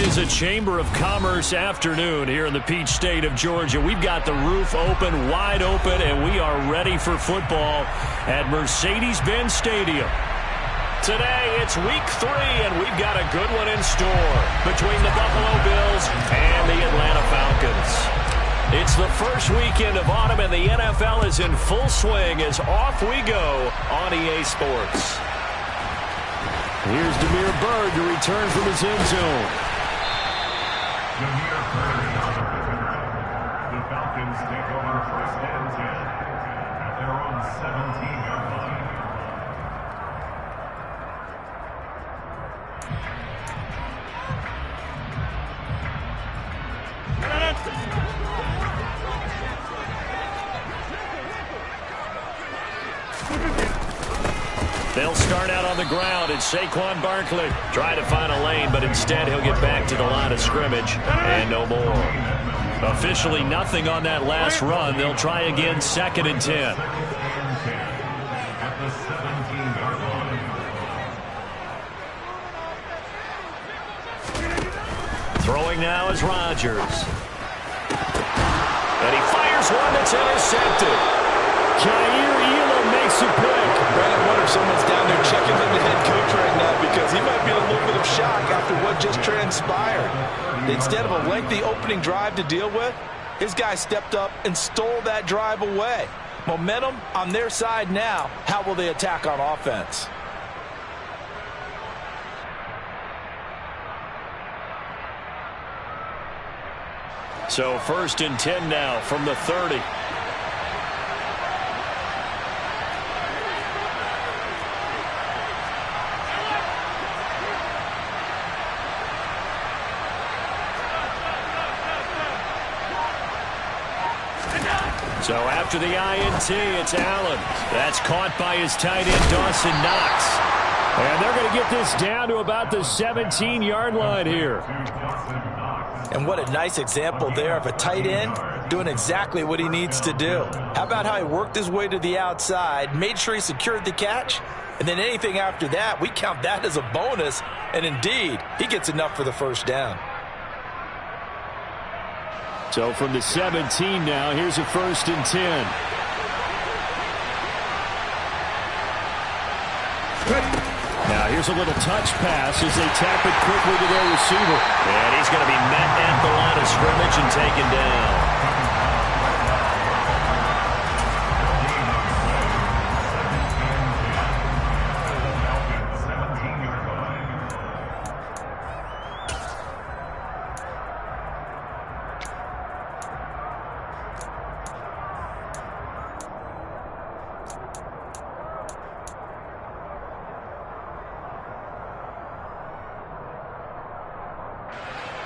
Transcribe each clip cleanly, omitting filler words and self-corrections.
is a Chamber of Commerce afternoon here in the Peach State of Georgia. We've got the roof open, wide open, and we are ready for football at Mercedes-Benz Stadium. Today, it's week 3, and we've got a good one in store between the Buffalo Bills and the Atlanta Falcons. It's the first weekend of autumn, and the NFL is in full swing as off we go on EA Sports. Here's Demir Bird to return from his end zone. Demir Bird. The Falcons take over first and 10 at their own 17-yard line. They'll start out on the ground, and Saquon Barkley trying to find a lane, but instead he'll get back to the line of scrimmage and no more. Officially nothing on that last run. They'll try again, 2nd and 10. At the 17-yard line. Throwing now is Rodgers. And he fires one that's intercepted. Jair Elam makes a pick. Brandon, I wonder if someone's down there checking with the head coach right now because he might be in a little bit of shock after what just transpired. Instead of a lengthy opening drive to deal with, his guy stepped up and stole that drive away. Momentum on their side now. How will they attack on offense? So 1st and 10 now from the 30. So after the INT, it's Allen. That's caught by his tight end, Dawson Knox. And they're going to get this down to about the 17-yard line here. And what a nice example there of a tight end doing exactly what he needs to do. How about how he worked his way to the outside, made sure he secured the catch, and then anything after that, we count that as a bonus. And indeed, he gets enough for the first down. So from the 17 now, here's a 1st and 10. Now here's a little touch pass as they tap it quickly to their receiver. And he's going to be met at the line of scrimmage and taken down.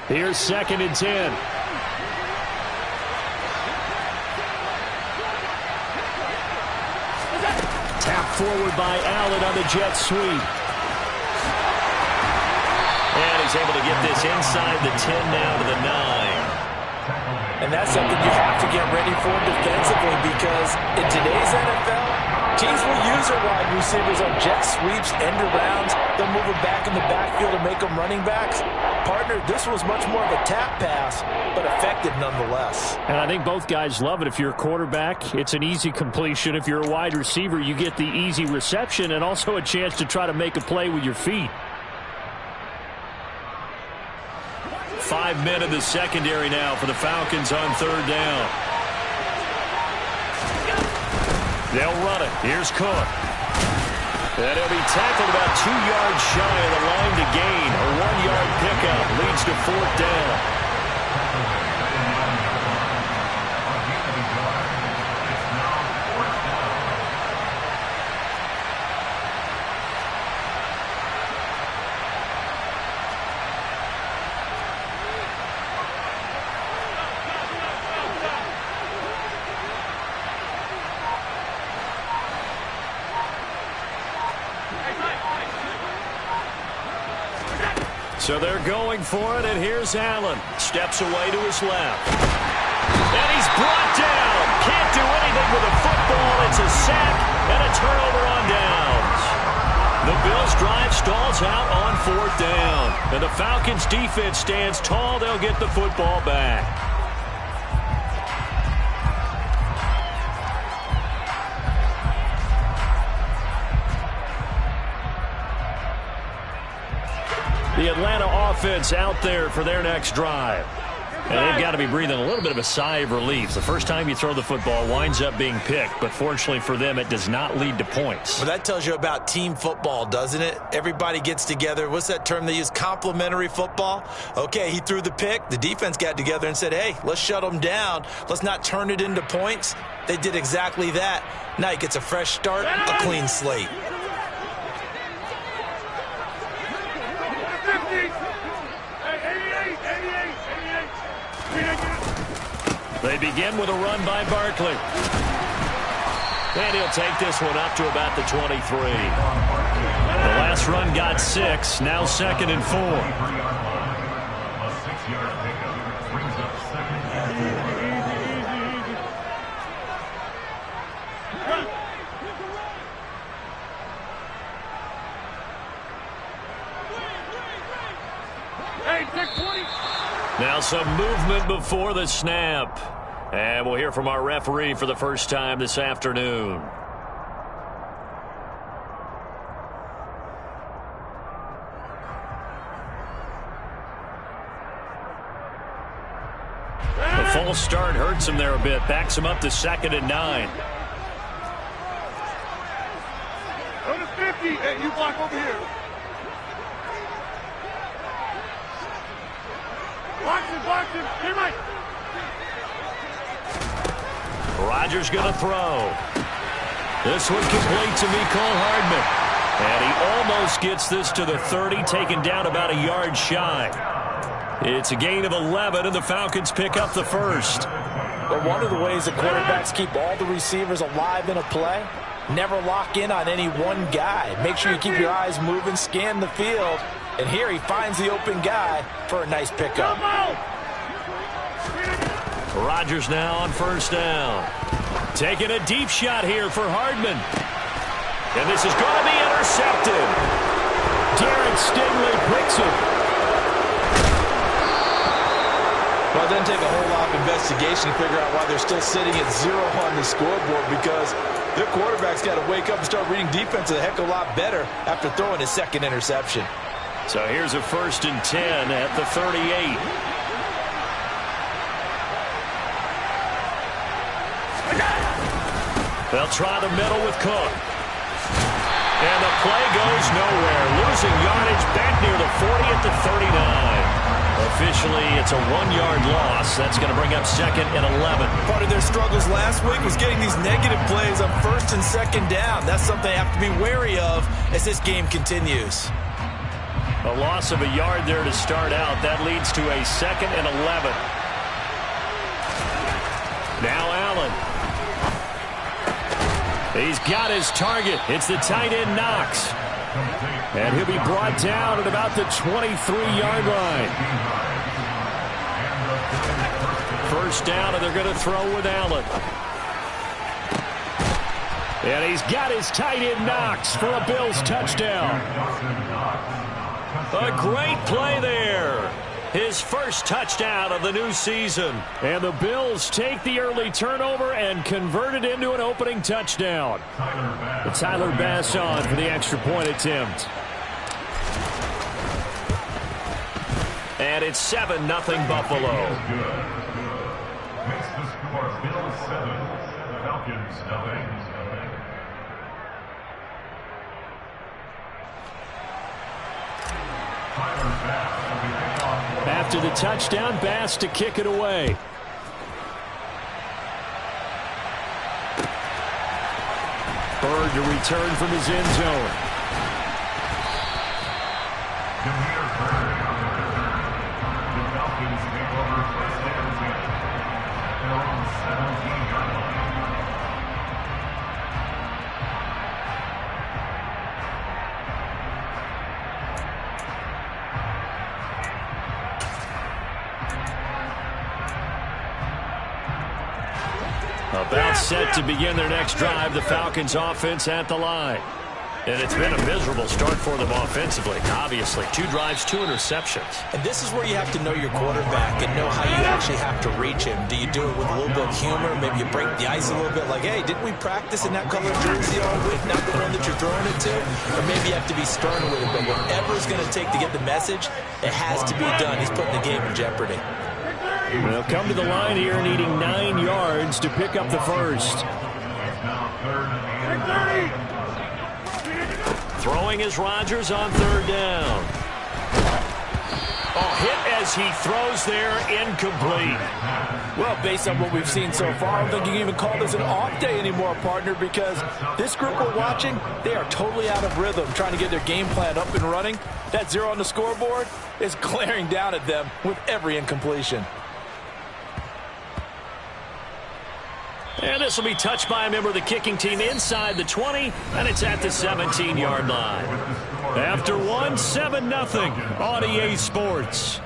Here's 2nd and 10. Tap forward by Allen on the jet sweep. And he's able to get this inside the 10 now to the 9. And that's something you have to get ready for defensively because in today's NFL, teams will use their wide receivers on jet sweeps, end arounds. They'll move them back in the backfield and make them running backs. Partner, this was much more of a tap pass, but effective nonetheless. And I think both guys love it. If you're a quarterback, it's an easy completion. If you're a wide receiver, you get the easy reception and also a chance to try to make a play with your feet. 5 men in the secondary now for the Falcons on 3rd down. They'll run it. Here's Cook. And he'll be tackled about 2 yards shy of the line to gain. A 1-yard pickup leads to 4th down. So they're going for it, and here's Allen. Steps away to his left. And he's brought down. Can't do anything with the football. It's a sack and a turnover on downs. The Bills drive stalls out on 4th down. And the Falcons defense stands tall. They'll get the football back. The Atlanta offense out there for their next drive. And they've got to be breathing a little bit of a sigh of relief. The first time you throw the football winds up being picked, but fortunately for them, it does not lead to points. Well, that tells you about team football, doesn't it? Everybody gets together. What's that term they use? Complementary football? Okay, he threw the pick. The defense got together and said, hey, let's shut them down. Let's not turn it into points. They did exactly that. Now he gets a fresh start, a clean slate. They begin with a run by Barkley. And he'll take this one up to about the 23. The last run got 6. Now 2nd and 4. A 6-yard pickup brings up 2nd and 4. Now some movement before the snap. And we'll hear from our referee for the first time this afternoon. The false start hurts him there a bit. Backs him up to 2nd and 9. Go to 50. Hey, you block over here. Watch him. Here, Mike. Rodgers going to throw. This one complete to Mecole Hardman. And he almost gets this to the 30, taken down about a yard shy. It's a gain of 11, and the Falcons pick up the first. But one of the ways that quarterbacks keep all the receivers alive in a play, never lock in on any one guy. Make sure you keep your eyes moving, scan the field. And here he finds the open guy for a nice pickup. Rodgers now on 1st down. Taking a deep shot here for Hardman. And this is going to be intercepted. Derek Stingley picks it. Well, it doesn't take a whole lot of investigation to figure out why they're still sitting at 0 on the scoreboard, because their quarterback's got to wake up and start reading defense a heck of a lot better after throwing his 2nd interception. So here's a 1st and 10 at the 38. They'll try the middle with Cook. And the play goes nowhere. Losing yardage back near the 40 at the 39. Officially, it's a 1-yard loss. That's going to bring up 2nd and 11. Part of their struggles last week was getting these negative plays on 1st and 2nd down. That's something they have to be wary of as this game continues. A loss of a yard there to start out. That leads to a 2nd and 11. Now Allen. He's got his target. It's the tight end Knox. And he'll be brought down at about the 23-yard line. 1st down, and they're going to throw with Allen. And he's got his tight end Knox for a Bills touchdown. A great play there. His first touchdown of the new season. And the Bills take the early turnover and convert it into an opening touchdown. Tyler Bass on for the extra point attempt. And it's 7-0 Buffalo. Makes the score Bills 7, Falcons 0. After the touchdown, Bass to kick it away. Bird to return from his end zone. The Falcons take over 1st and 10 at their own 17-yard line. About set to begin their next drive. The Falcons offense at the line. And it's been a miserable start for them offensively, obviously. 2 drives, 2 interceptions. And this is where you have to know your quarterback and know how you actually have to reach him. Do you do it with a little bit of humor? Maybe you break the ice a little bit like, hey, didn't we practice in that color jersey all week, not the one that you're throwing it to? Or maybe you have to be stern with it, but whatever it's going to take to get the message, it has to be done. He's putting the game in jeopardy. They'll come to the line here needing 9 yards to pick up the first. Throwing is Rodgers on 3rd down. Oh, hit as he throws there, incomplete. Well, based on what we've seen so far, I don't think you can even call this an off day anymore, partner, because this group we're watching, they are totally out of rhythm, trying to get their game plan up and running. That 0 on the scoreboard is glaring down at them with every incompletion. And this will be touched by a member of the kicking team inside the 20, and it's at the 17-yard line. After 1, 7-0 on EA Sports.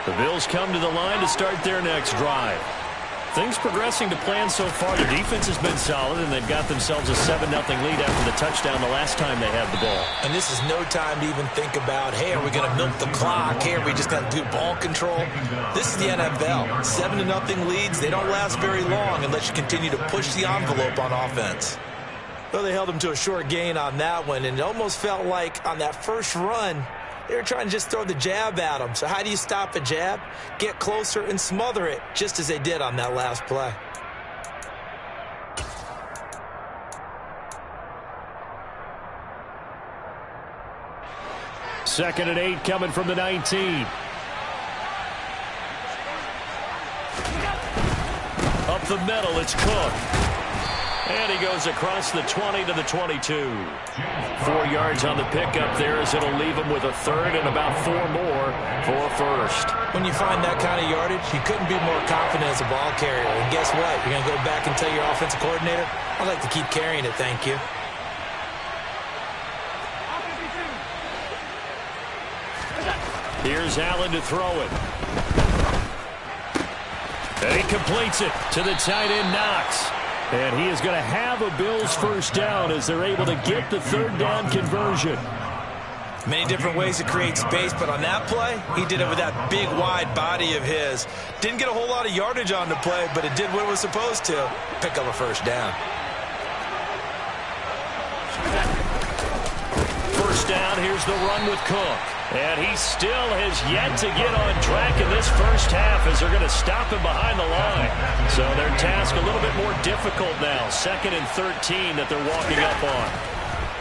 The Bills come to the line to start their next drive. Things progressing to plan so far. Their defense has been solid, and they've got themselves a 7-0 lead after the touchdown the last time they had the ball. And this is no time to even think about, hey, are we going to milk the clock? Hey, are we just going to do ball control? This is the NFL. 7-0 leads, they don't last very long unless you continue to push the envelope on offense. Well, they held them to a short gain on that one, and it almost felt like on that first run, they were trying to just throw the jab at them. So how do you stop a jab? Get closer and smother it, just as they did on that last play. Second and 8 coming from the 19. Up the middle, it's Cook. And he goes across the 20 to the 22. 4 yards on the pickup there as it'll leave him with a third and about 4 more for a first. When you find that kind of yardage, you couldn't be more confident as a ball carrier. And guess what? You're going to go back and tell your offensive coordinator, I'd like to keep carrying it, thank you. Here's Allen to throw it. And he completes it to the tight end, Knox. And he is going to have a Bills first down as they're able to get the 3rd down conversion. Many different ways to create space, but on that play, he did it with that big, wide body of his. Didn't get a whole lot of yardage on the play, but it did what it was supposed to. Pick up a first down. First down, here's the run with Cook. And he still has yet to get on track in this first half as they're going to stop him behind the line. So their task a little bit more difficult now. 2nd and 13 that they're walking up on.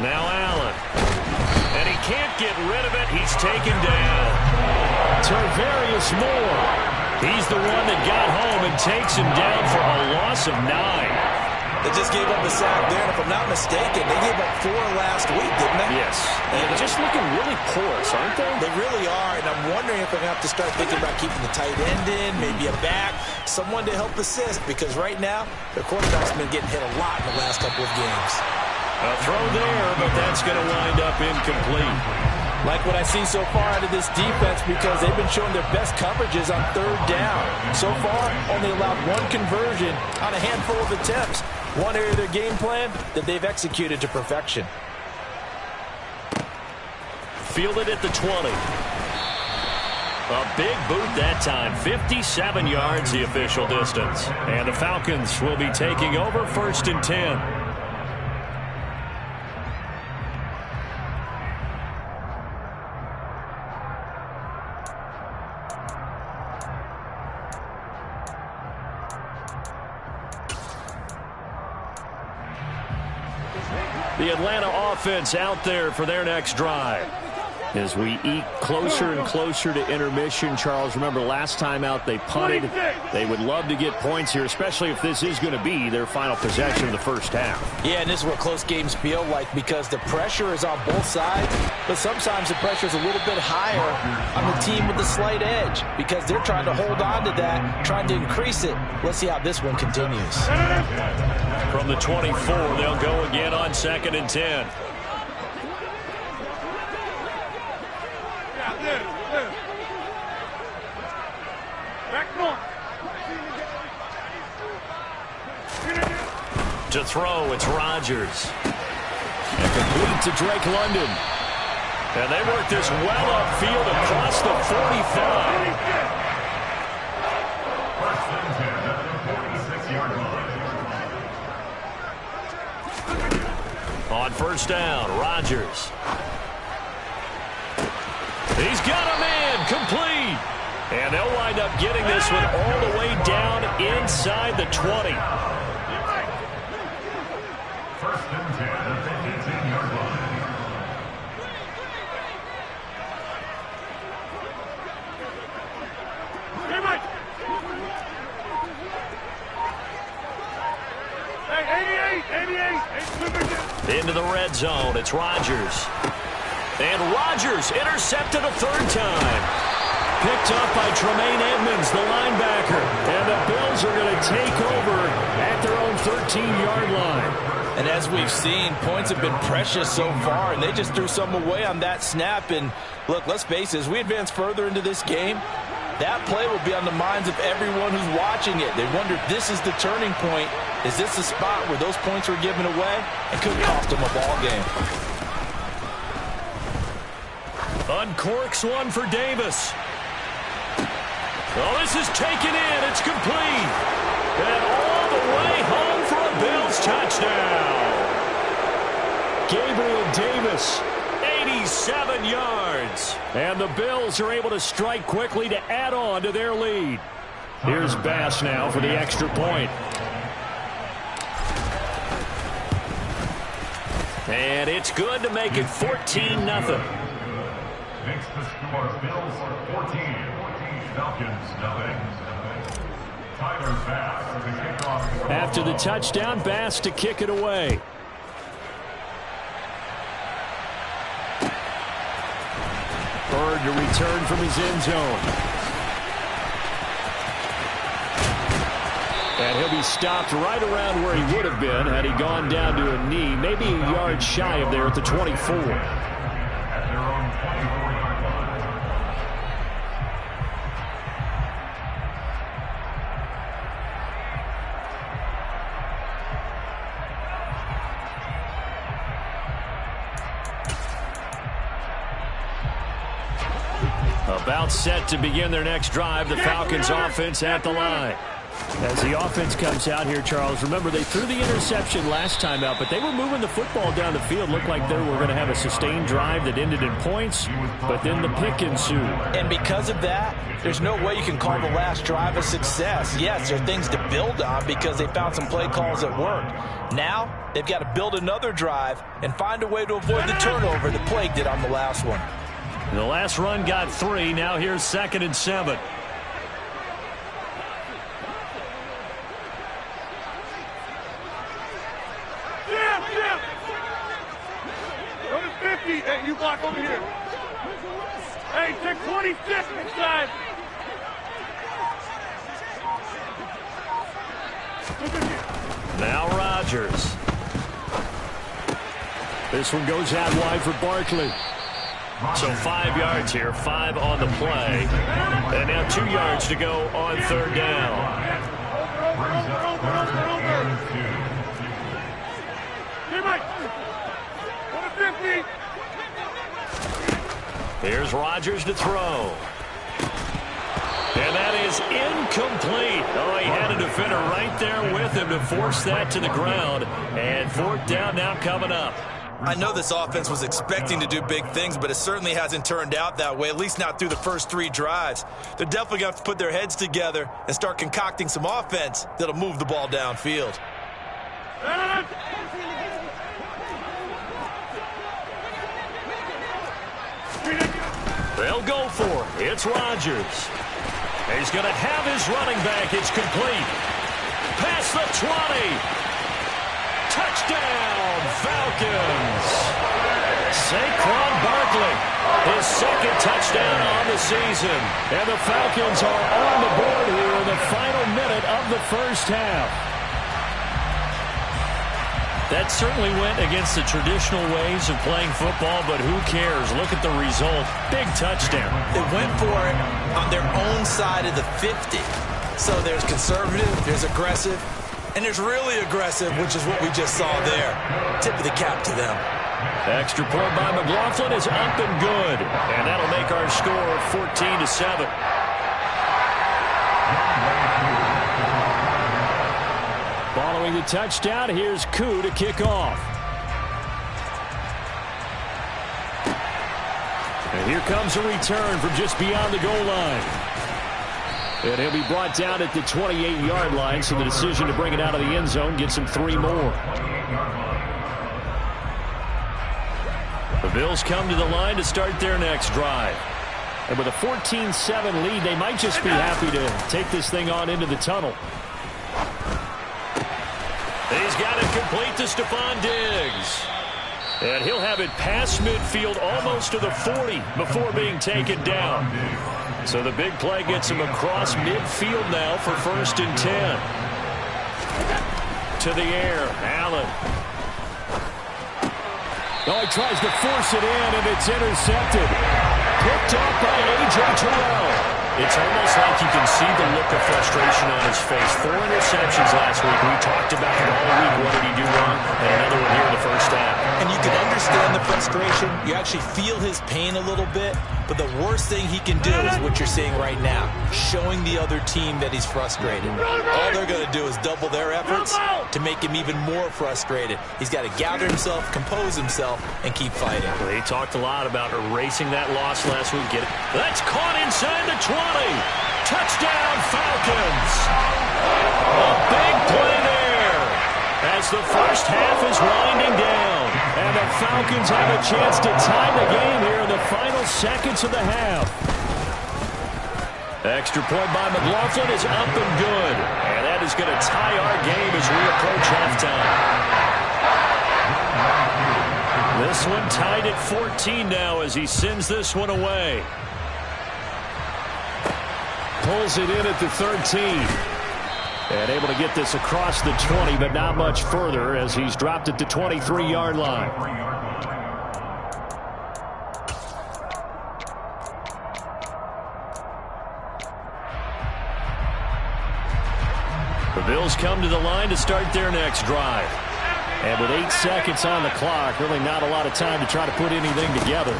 Now Allen. And he can't get rid of it. He's taken down. Tarvarius Moore. He's the one that got home and takes him down for a loss of 9. They just gave up a sack there, and if I'm not mistaken, they gave up 4 last week, didn't they? Yes. And they're just looking really porous, aren't they? They really are, and I'm wondering if they're going to have to start thinking about keeping the tight end in, maybe a back, someone to help assist, because right now, their quarterback's been getting hit a lot in the last couple of games. A throw there, but that's going to wind up incomplete. Like what I see so far out of this defense, because they've been showing their best coverages on 3rd down. So far, only allowed 1 conversion on a handful of attempts. One area of their game plan that they've executed to perfection. Fielded at the 20. A big boot that time. 57 yards the official distance. And the Falcons will be taking over 1st and 10. The Atlanta offense out there for their next drive. As we eke closer and closer to intermission, Charles, remember last time out they punted. They would love to get points here, especially if this is going to be their final possession of the first half. Yeah, and this is what close games feel like because the pressure is on both sides, but sometimes the pressure is a little bit higher on the team with the slight edge because they're trying to hold on to that, trying to increase it. Let's see how this one continues. From the 24, they'll go again on 2nd and 10. To throw, it's Rodgers. And complete to Drake London. And they work this well upfield across the 45. First and 10 at the 46-yard line. On first down, Rodgers. He's got a man, complete. And they'll wind up getting this one all the way down inside the 20. First and 10 at the 18-yard line. Hey, 88. Into the red zone, it's Rodgers. And Rodgers intercepted a third time. Picked up by Tremaine Edmonds, the linebacker. And the Bills are going to take over at their own 13-yard line. And as we've seen, points have been precious so far, and they just threw some away on that snap. And look, let's face it, as we advance further into this game, that play will be on the minds of everyone who's watching it. They wonder if this is the turning point. Is this the spot where those points were given away? It could cost them a ball game. Uncorks one for Davis. Oh, this is taken in. It's complete. And all the way home for a Bills touchdown. Gabriel Davis, 87 yards. And the Bills are able to strike quickly to add on to their lead. Here's Bass now for the extra point. And it's good to make it 14-0. Makes the score Bills 14. Falcons nothing. Tyler Bass for the kickoff. After the touchdown, Bass to kick it away. Bird to return from his end zone. And he'll be stopped right around where he would have been had he gone down to a knee, maybe a yard shy of there at the 24. At their own 24-yard line. About set to begin their next drive, the Falcons offense at the line. As the offense comes out here, Charles, remember they threw the interception last time out, but they were moving the football down the field. Looked like they were going to have a sustained drive that ended in points, but then the pick ensued. And because of that, there's no way you can call the last drive a success. Yes, there are things to build on because they found some play calls that worked. Now, they've got to build another drive and find a way to avoid the turnover that plagued it on the last one. The last run got 3. Now here's 2nd and 7. Go to 50. Hey, you block over here. Hey, check 26 inside. Now Rodgers. This one goes out wide for Barkley. So 5 yards here, 5 on the play. And now 2 yards to go on 3rd down. Hey, Mike. Go to 50. Here's Rodgers to throw. And that is incomplete. Oh, he had a defender right there with him to force that to the ground. And 4th down now coming up. I know this offense was expecting to do big things, but it certainly hasn't turned out that way, at least not through the first 3 drives. They're definitely going to have to put their heads together and start concocting some offense that'll move the ball downfield. They'll go for it. It's Rodgers. He's going to have his running back. It's complete. Past the 20. Touchdown, Falcons. Saquon Barkley, his second touchdown on the season. And the Falcons are on the board here in the final minute of the first half. That certainly went against the traditional ways of playing football, but who cares? Look at the result. Big touchdown. They went for it on their own side of the 50. So there's conservative, there's aggressive, and there's really aggressive, which is what we just saw there. Tip of the cap to them. Extra point by McLaughlin is up and good. And that'll make our score 14-7. Following the touchdown, here's Koo to kick off. And here comes a return from just beyond the goal line. And he'll be brought down at the 28-yard line, so the decision to bring it out of the end zone gets him 3 more. The Bills come to the line to start their next drive. And with a 14-7 lead, they might just be happy to take this thing on into the tunnel. He's got it complete to Stephon Diggs. And he'll have it past midfield almost to the 40 before being taken down. So the big play gets him across midfield now for 1st and 10. To the air, Allen. Oh, he tries to force it in, and it's intercepted. Picked up by A.J. Terrell. It's almost like you can see the look of frustration on his face. 4 interceptions last week. We talked about it all week. What did he do wrong? And another one here in the first half. And you can understand the frustration. You actually feel his pain a little bit. But the worst thing he can do is what you're seeing right now, showing the other team that he's frustrated. All they're going to do is double their efforts to make him even more frustrated. He's got to gather himself, compose himself, and keep fighting. Well, he talked a lot about erasing that loss last week. That's caught inside the 20. Touchdown, Falcons. A big play there as the first half is winding down. And the Falcons have a chance to tie the game here in the final seconds of the half. Extra point by McLaughlin is up and good. And that is going to tie our game as we approach halftime. This one tied at 14 now as he sends this one away. Pulls it in at the 13. And able to get this across the 20, but not much further as he's dropped at the 23-yard line. The Bills come to the line to start their next drive. And with 8 seconds on the clock, really not a lot of time to try to put anything together.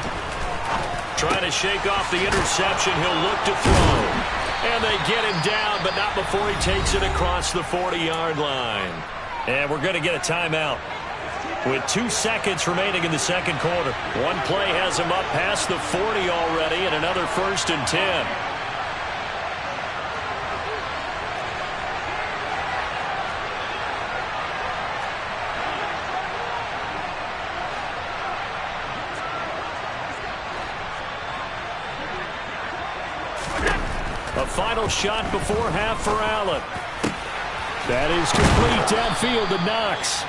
Trying to shake off the interception, he'll look to throw. And they get him down, but not before he takes it across the 40-yard line. And we're going to get a timeout with 2 seconds remaining in the second quarter. One play has him up past the 40 already, and another 1st and 10. A final shot before half for Allen. That is complete downfield to Knox.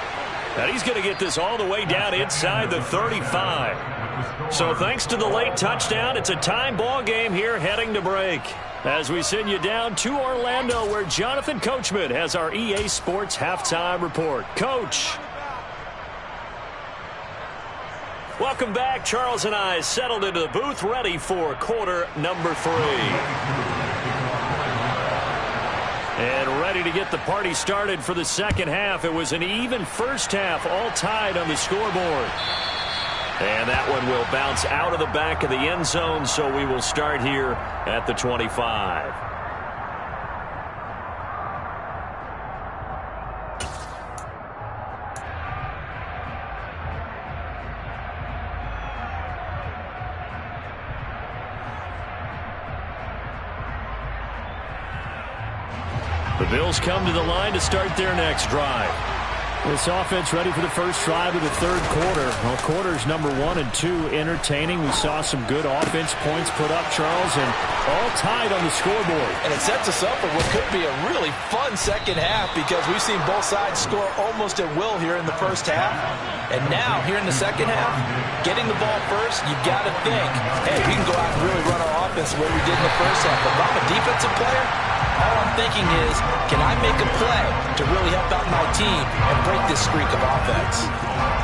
And he's going to get this all the way down inside the 35. So thanks to the late touchdown, it's a time ball game here heading to break. As we send you down to Orlando, where Jonathan Coachman has our EA Sports halftime report. Coach. Welcome back. Charles and I settled into the booth, ready for quarter number 3. And ready to get the party started for the second half. It was an even first half, all tied on the scoreboard. And that one will bounce out of the back of the end zone, so we will start here at the 25. The Bills come to the line to start their next drive. This offense ready for the first drive of the third quarter. Well, quarters number 1 and 2 entertaining. We saw some good offense points put up, Charles, and all tied on the scoreboard. And it sets us up for what could be a really fun second half because we've seen both sides score almost at will here in the first half. And now, here in the second half, getting the ball first, you've got to think, hey, we can go out and really run our offense the way we did in the first half. But if I'm a defensive player, all I'm thinking is, can I make a play to really help out my team and break this streak of offense?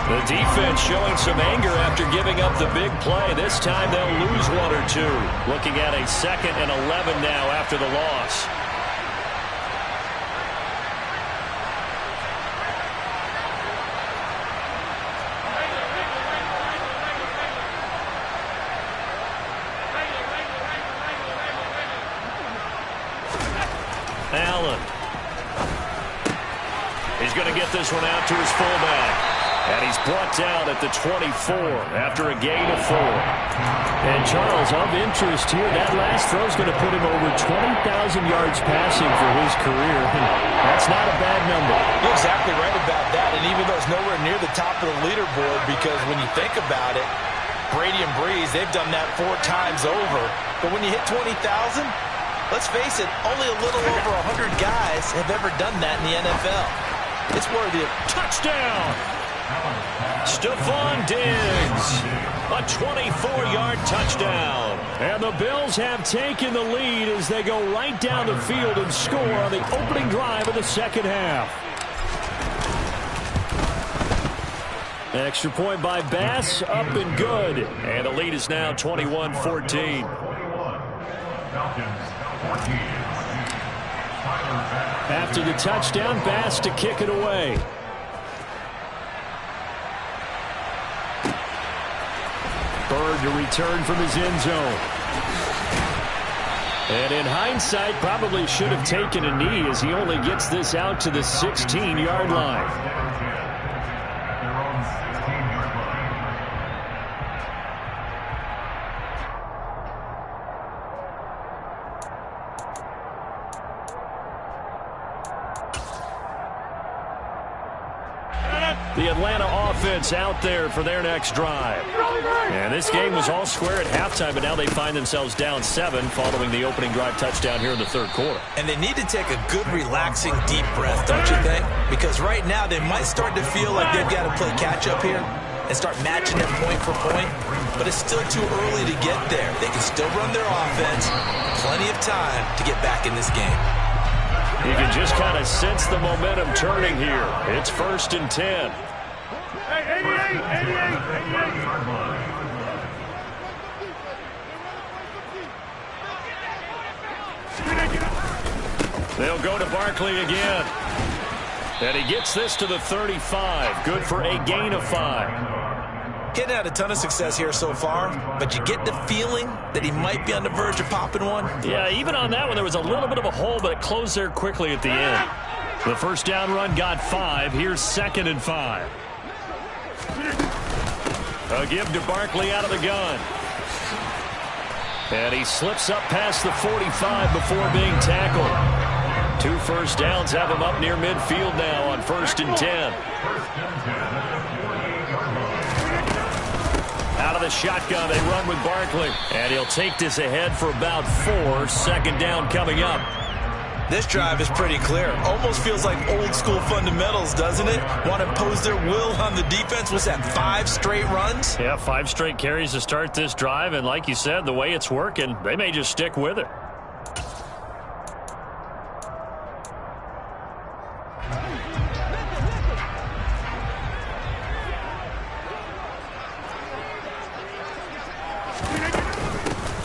The defense showing some anger after giving up the big play. This time they'll lose 1 or 2. Looking at a 2nd and 11 now after the loss. Allen. He's going to get this one out to his fullback. And he's brought down at the 24 after a gain of 4. And Charles, of interest here, that last throw is going to put him over 20,000 yards passing for his career. That's not a bad number. You're exactly right about that. And even though it's nowhere near the top of the leaderboard, because when you think about it, Brady and Breeze, they've done that 4 times over. But when you hit 20,000, let's face it, only a little over 100 guys have ever done that in the NFL. It's worthy of touchdown. Stephon Diggs, a 24-yard touchdown. And the Bills have taken the lead as they go right down the field and score on the opening drive of the second half. Extra point by Bass, up and good. And the lead is now 21-14. After the touchdown, Bass to kick it away. Bird to return from his end zone. And in hindsight, probably should have taken a knee as he only gets this out to the 16-yard line. The Atlanta offense out there for their next drive. And this game was all square at halftime, but now they find themselves down 7 following the opening drive touchdown here in the third quarter. And they need to take a good, relaxing, deep breath, don't you think? Because right now they might start to feel like they've got to play catch-up here and start matching them point for point. But it's still too early to get there. They can still run their offense. Plenty of time to get back in this game. You can just kind of sense the momentum turning here. It's 1st and 10. Hey, 88, 88, 88. They'll go to Barkley again. And he gets this to the 35. Good for a gain of 5. Getting had a ton of success here so far, but you get the feeling that he might be on the verge of popping one. Yeah, even on that one, there was a little bit of a hole, but it closed there quickly at the end. The first down run got 5. Here's 2nd and 5. A give to Barkley out of the gun. And he slips up past the 45 before being tackled. 2 first downs have him up near midfield now on 1st and 10. Out of the shotgun, they run with Barkley. And he'll take this ahead for about 4. 2nd down coming up. This drive is pretty clear. Almost feels like old school fundamentals, doesn't it? Want to impose their will on the defense. What's that, 5 straight runs? Yeah, 5 straight carries to start this drive. And like you said, the way it's working, they may just stick with it.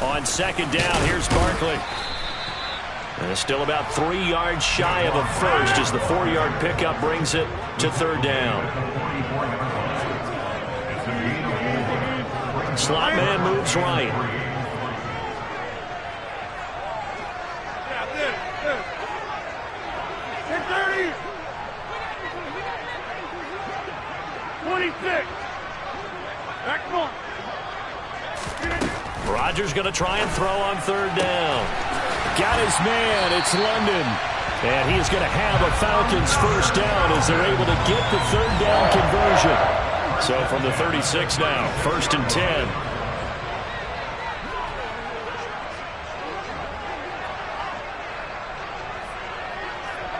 On 2nd down, here's Barkley. And still about 3 yards shy of a first as the 4-yard pickup brings it to 3rd down. Slot man moves right. Rodgers going to try and throw on 3rd down. Got his man. It's London. And he is going to have a Falcons first down as they're able to get the third down conversion. So from the 36 now, 1st and 10.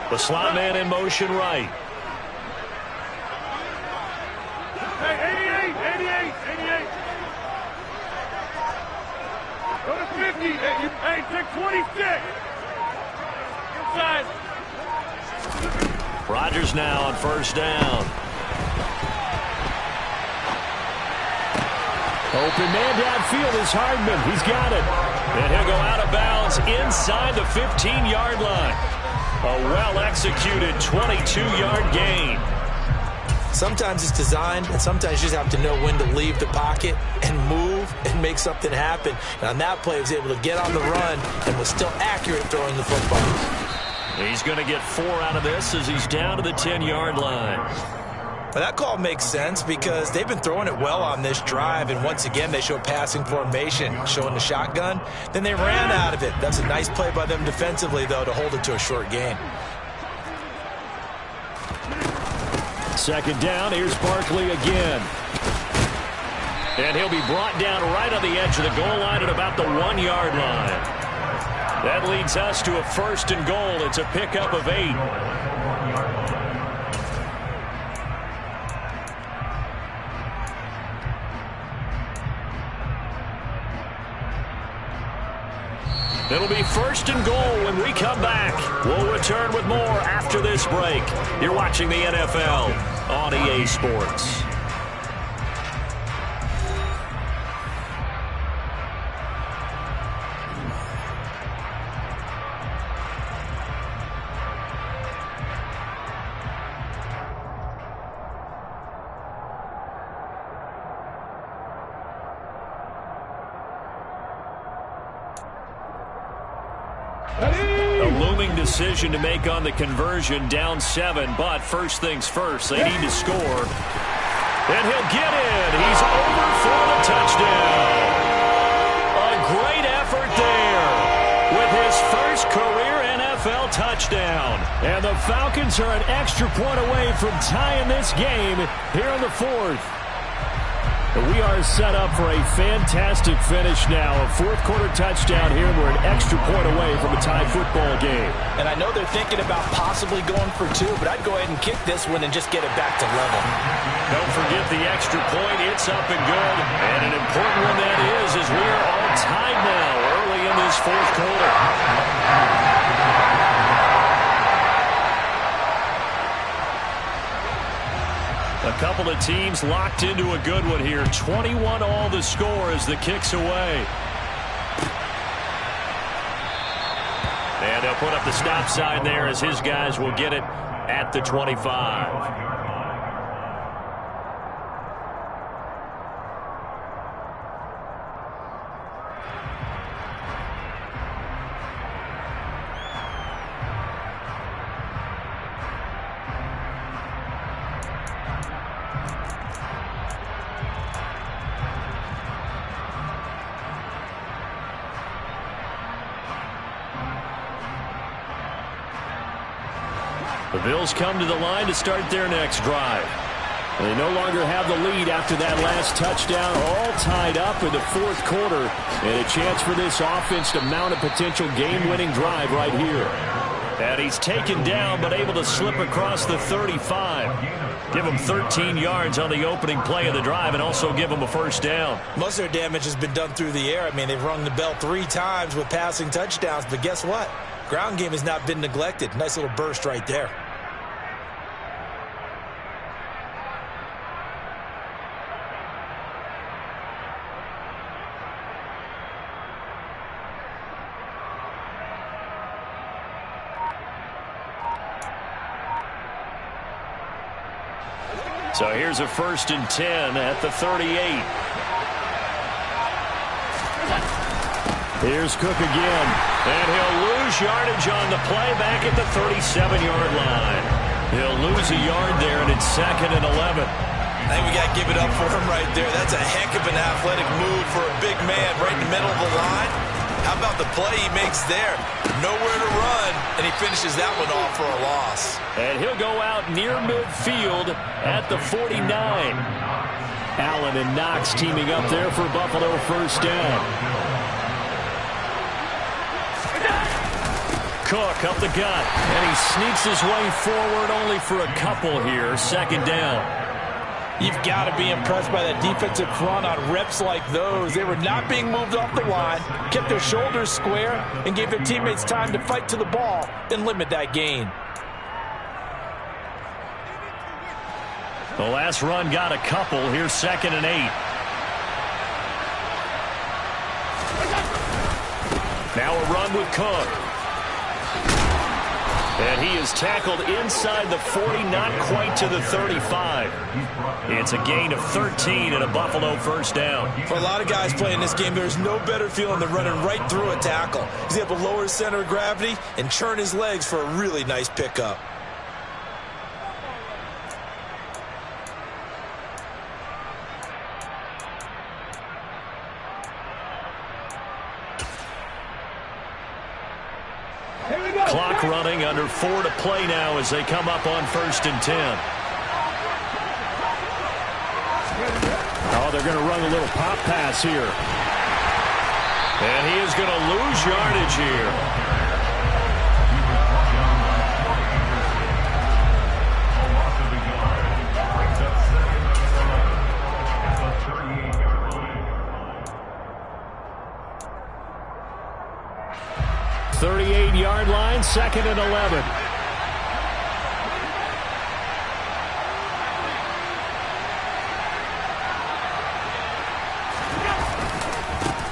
The slot man in motion right. Hey, 88. Go to 50. Hey, take 26. Inside. Rodgers now on first down. Open man downfield is Hardman. He's got it. And he'll go out of bounds inside the 15-yard line. A well-executed 22-yard gain. Sometimes it's designed, and sometimes you just have to know when to leave the pocket and move and make something happen. And on that play, he was able to get on the run and was still accurate throwing the football. He's going to get 4 out of this as he's down to the 10-yard line. Well, that call makes sense because they've been throwing it well on this drive, and once again, they show passing formation, showing the shotgun. Then they ran out of it. That's a nice play by them defensively, though, to hold it to a short gain. Second down, here's Barkley again. And he'll be brought down right on the edge of the goal line at about the 1-yard line. That leads us to a 1st and goal. It's a pickup of 8. It'll be 1st and goal when we come back. We'll return with more after this break. You're watching the NFL on EA Sports. A looming decision to make on the conversion, down 7, but first things first, they need to score. And he'll get in. He's over for the touchdown. A great effort there with his first career NFL touchdown. And the Falcons are an extra point away from tying this game here in the 4th. We are set up for a fantastic finish now. A 4th-quarter touchdown here. We're an extra point away from a tie football game. And I know they're thinking about possibly going for 2, but I'd go ahead and kick this one and just get it back to level. Don't forget the extra point. It's up and good. And an important one that is as we are all tied now early in this 4th quarter. A couple of teams locked into a good one here. 21 all the score as the kick's away. And they'll put up the stop sign there as his guys will get it at the 25. The Bills come to the line to start their next drive. They no longer have the lead after that last touchdown, all tied up in the 4th quarter, and a chance for this offense to mount a potential game-winning drive right here. And he's taken down but able to slip across the 35. Give him 13 yards on the opening play of the drive and also give him a first down. Most of their damage has been done through the air. I mean, they've rung the bell 3 times with passing touchdowns, but guess what? Ground game has not been neglected. Nice little burst right there. So here's a 1st and 10 at the 38. Here's Cook again. And he'll lose yardage on the play back at the 37-yard line. He'll lose a yard there, and it's 2nd and 11. I think we got to give it up for him right there. That's a heck of an athletic move for a big man right in the middle of the line. How about the play he makes there? Nowhere to run, and he finishes that one off for a loss. And he'll go out near midfield at the 49. Allen and Knox teaming up there for Buffalo first down. Cook up the gut, and he sneaks his way forward only for a couple here. Second down. You've got to be impressed by that defensive front on reps like those. They were not being moved off the line, kept their shoulders square, and gave their teammates time to fight to the ball and limit that gain. The last run got a couple. Here's 2nd and 8. Now a run with Cook. And he is tackled inside the 40, not quite to the 35. It's a gain of 13 and a Buffalo first down. For a lot of guys playing this game, there's no better feeling than running right through a tackle. He's able to lower his center of gravity and churn his legs for a really nice pickup. Clock running, under 4 to play now as they come up on 1st and 10. Oh, they're going to run a little pop pass here. And he is going to lose yardage here. The 38-yard line, 2nd and 11.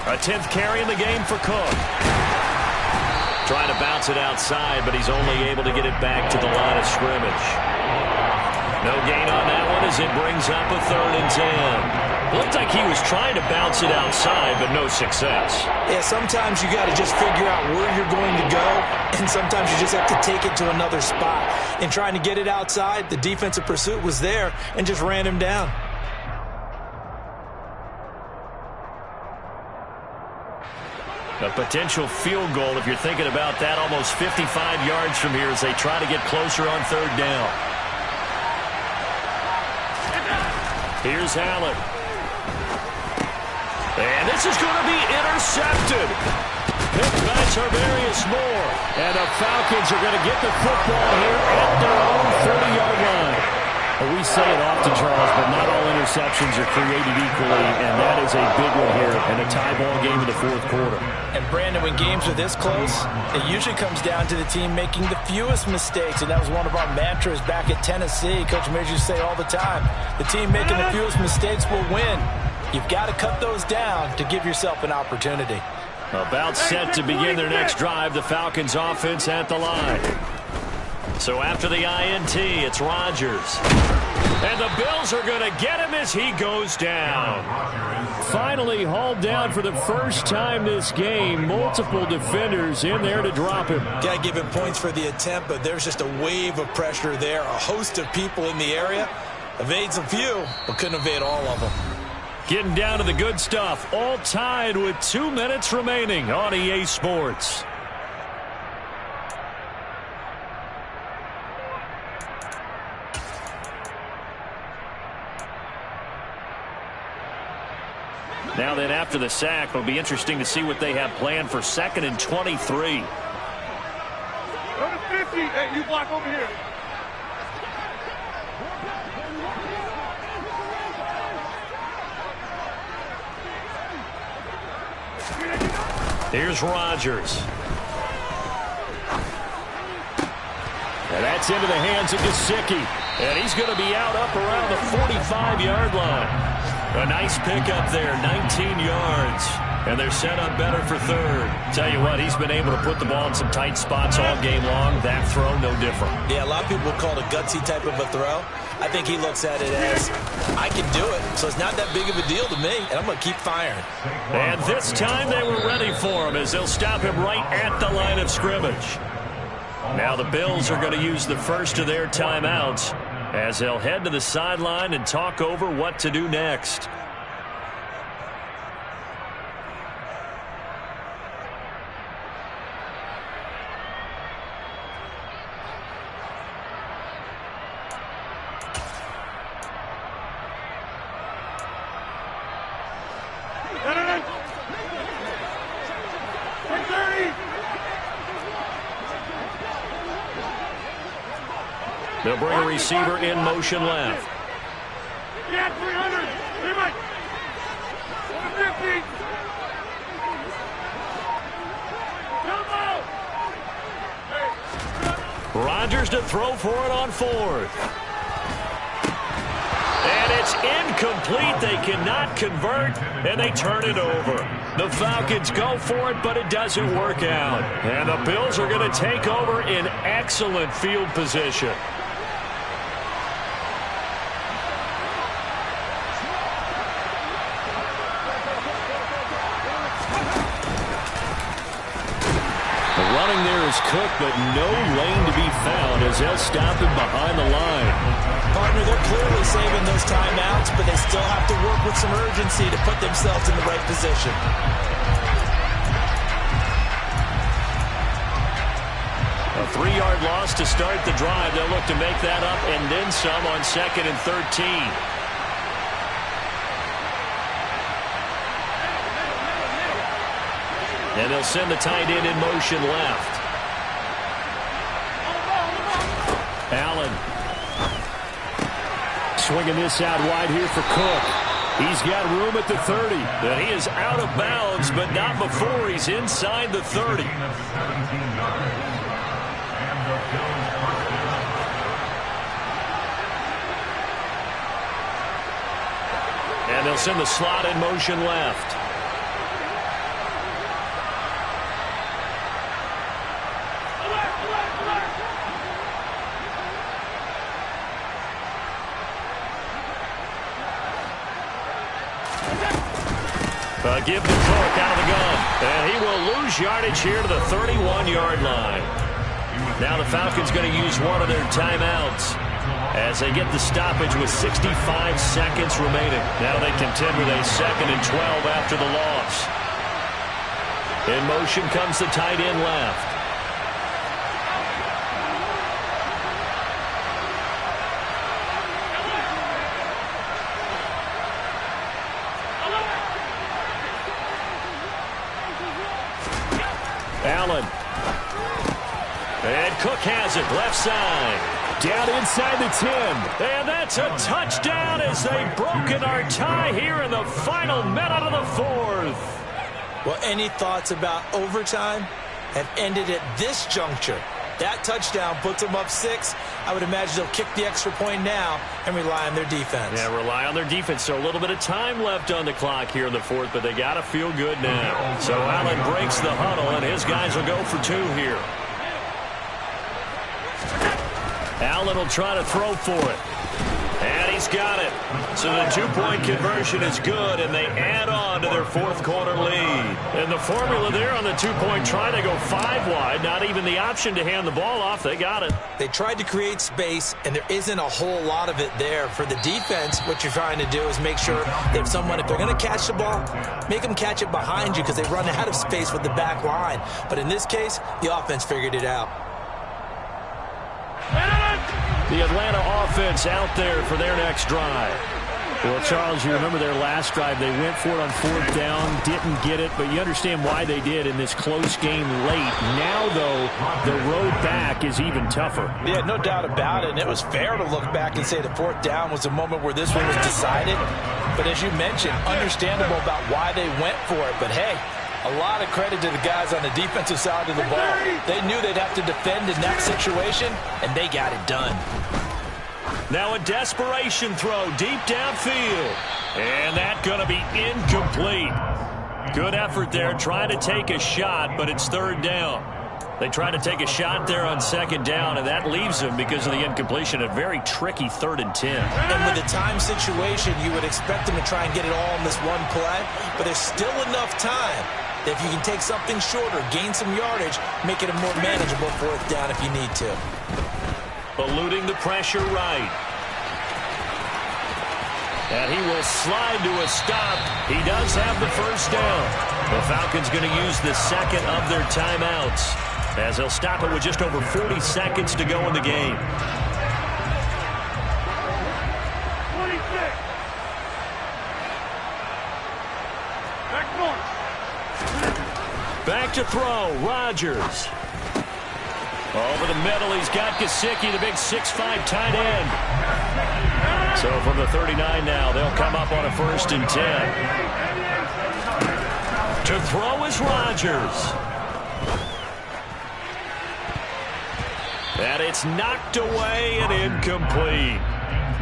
A 10th carry in the game for Cook. Trying to bounce it outside, but he's only able to get it back to the line of scrimmage. No gain on that one as it brings up a 3rd and 10. Looked like he was trying to bounce it outside, but no success. Yeah, sometimes you got to just figure out where you're going to go, and sometimes you just have to take it to another spot. In trying to get it outside, the defensive pursuit was there and just ran him down. A potential field goal, if you're thinking about that, almost 55 yards from here as they try to get closer on 3rd down. Here's Allen. And this is going to be intercepted. Picked by Tarvarius Moore. And the Falcons are going to get the football here at their own 30-yard line. Well, we say it often, Charles, but not all interceptions are created equally, and that is a big one here in a tie ball game in the 4th quarter. And, Brandon, when games are this close, it usually comes down to the team making the fewest mistakes, and that was one of our mantras back at Tennessee. Coach Major used to say all the time, the team making the fewest mistakes will win. You've got to cut those down to give yourself an opportunity. About set to begin their next drive, the Falcons offense at the line. So after the INT, it's Rodgers. And the Bills are going to get him as he goes down. Finally hauled down for the first time this game. Multiple defenders in there to drop him. Got to give him points for the attempt, but there's just a wave of pressure there. A host of people in the area. Evades a few, but couldn't evade all of them. Getting down to the good stuff. All tied with 2 minutes remaining on EA Sports. Now then, after the sack, it'll be interesting to see what they have planned for 2nd and 23. Go to 50. Hey, you block over here. Here's Rodgers. And that's into the hands of Gesicki. And he's going to be out up around the 45-yard line. A nice pickup there, 19 yards. And they're set up better for 3rd. Tell you what, he's been able to put the ball in some tight spots all game long. That throw, no different. Yeah, a lot of people call it a gutsy type of a throw. I think he looks at it as, I can do it, so it's not that big of a deal to me, and I'm going to keep firing. And this time they were ready for him as they'll stop him right at the line of scrimmage. Now the Bills are going to use the first of their timeouts as they'll head to the sideline and talk over what to do next. They'll bring a receiver in motion left. Yeah, 300. 150. Rodgers to throw for it on fourth. And it's incomplete. They cannot convert, and they turn it over. The Falcons go for it, but it doesn't work out. And the Bills are going to take over in excellent field position. Running there is Cook, but no lane to be found as they'll stop him behind the line. Partner, they're clearly saving those timeouts, but they still have to work with some urgency to put themselves in the right position. A 3-yard loss to start the drive. They'll look to make that up and then some on 2nd and 13. And they'll send the tight end in motion left. Allen. Swinging this out wide here for Cook. He's got room at the 30. And he is out of bounds, but not before he's inside the 30. And they'll send the slot in motion left. Give to Cook out of the gun. And he will lose yardage here to the 31-yard line. Now the Falcons going to use one of their timeouts as they get the stoppage with 65 seconds remaining. Now they contend with a 2nd and 12 after the loss. In motion comes the tight end left. Allen. And Cook has it left side. Down inside the 10. And that's a touchdown as they've broken our tie here in the final minute of the 4th. Well, any thoughts about overtime have ended at this juncture. That touchdown puts them up 6. I would imagine they'll kick the extra point now and rely on their defense. Yeah, rely on their defense. So a little bit of time left on the clock here in the 4th, but they got to feel good now. So Allen breaks the huddle, and his guys will go for 2 here. Allen will try to throw for it. And he's got it. So the 2-point conversion is good, and they add on to their 4th quarter lead. And the formula there on the 2-point try to go 5 wide. Not even the option to hand the ball off. They got it. They tried to create space, and there isn't a whole lot of it there. For the defense, what you're trying to do is make sure that someone, if they're going to catch the ball, make them catch it behind you because they run out of space with the back line. But in this case, the offense figured it out. The Atlanta offense out there for their next drive. Well, Charles, you remember their last drive. They went for it on 4th down, didn't get it, but you understand why they did in this close game late. Now, though, the road back is even tougher. Yeah, no doubt about it. And it was fair to look back and say the 4th down was the moment where this one was decided. But as you mentioned, understandable about why they went for it. But, hey, a lot of credit to the guys on the defensive side of the ball. They knew they'd have to defend in that situation, and they got it done. Now a desperation throw deep downfield. And that's going to be incomplete. Good effort there trying to take a shot, but it's 3rd down. They try to take a shot there on 2nd down, and that leaves them, because of the incompletion, a very tricky 3rd and 10. And with the time situation, you would expect them to try and get it all in this one play, but there's still enough time that if you can take something shorter, gain some yardage, make it a more manageable 4th down if you need to. Eluding the pressure right. And he will slide to a stop. He does have the 1st down. The Falcons going to use the 2nd of their timeouts, as they'll stop it with just over 40 seconds to go in the game. 26. Back to throw, Rodgers. Over the middle, he's got Gesicki, the big 6'5" tight end. So from the 39 now, they'll come up on a 1st and 10. To throw is Rodgers. And it's knocked away and incomplete.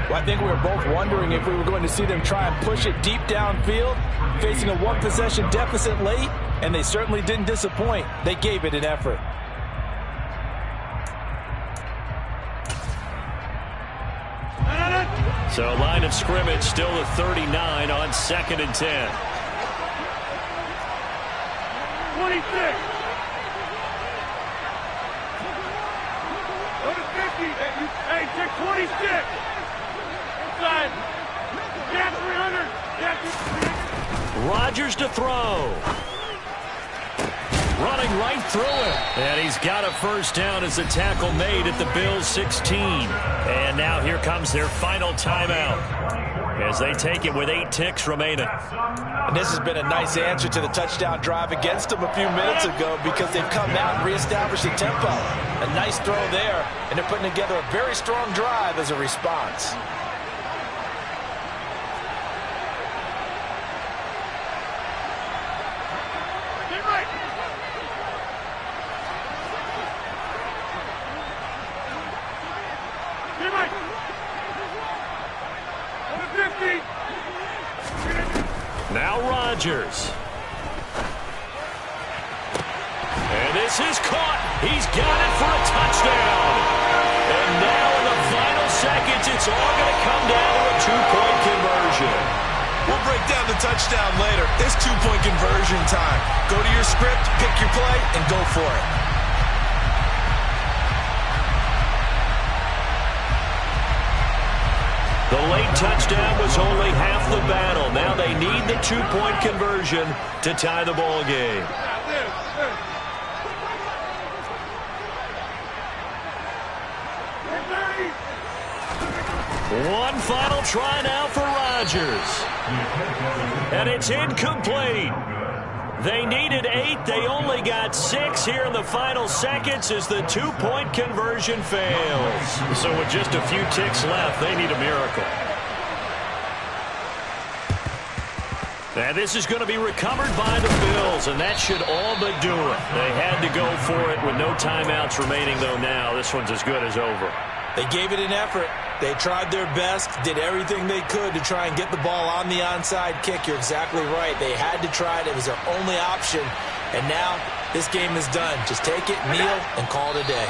Well, I think we were both wondering if we were going to see them try and push it deep downfield, facing a one-possession deficit late, and they certainly didn't disappoint. They gave it an effort. So line of scrimmage still the 39 on 2nd and 10. 26. Go to 50. Hey, check 26. Inside. Gap 300. Gap 300. Rodgers to throw. Running right through it. And he's got a 1st down as the tackle made at the Bills' 16. And now here comes their final timeout as they take it with 8 ticks remaining. And this has been a nice answer to the touchdown drive against them a few minutes ago because they've come out and reestablished the tempo. A nice throw there, and they're putting together a very strong drive as a response. Now Rodgers. And this is caught. He's got it for a touchdown. And now in the final seconds, it's all going to come down to a 2-point conversion. We'll break down the touchdown later. It's 2-point conversion time. Go to your script, pick your play, and go for it. The late touchdown was only half the battle. Now they need the 2-point conversion to tie the ball game. One final try now for Rodgers. And it's incomplete. They needed 8. They only got 6 here in the final seconds as the 2-point conversion fails. So with just a few ticks left, they need a miracle. And this is going to be recovered by the Bills, and that should all but do it. They had to go for it with no timeouts remaining, though now this one's as good as over. They gave it an effort. They tried their best, did everything they could to try and get the ball on the onside kick. You're exactly right. They had to try it. It was their only option. And now this game is done. Just take it, kneel, and call it a day.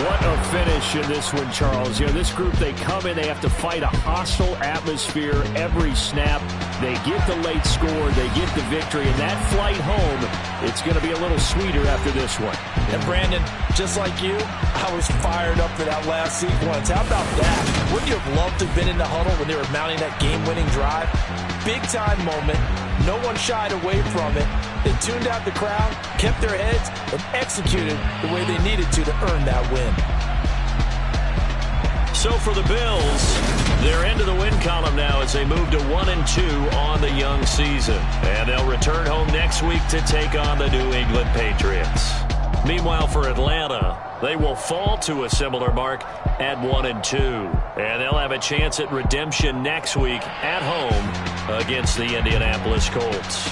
What a finish in this one, Charles. You know, this group, they come in, they have to fight a hostile atmosphere every snap. They get the late score, they get the victory, and that flight home, it's going to be a little sweeter after this one. And Brandon, just like you, I was fired up for that last sequence. How about that? Wouldn't you have loved to have been in the huddle when they were mounting that game-winning drive? Big-time moment. No one shied away from it. They tuned out the crowd, kept their heads, and executed the way they needed to earn that win. So for the Bills, they're into the win column now as they move to 1-2 on the young season. And they'll return home next week to take on the New England Patriots. Meanwhile, for Atlanta, they will fall to a similar mark at 1-2. And they'll have a chance at redemption next week at home against the Indianapolis Colts.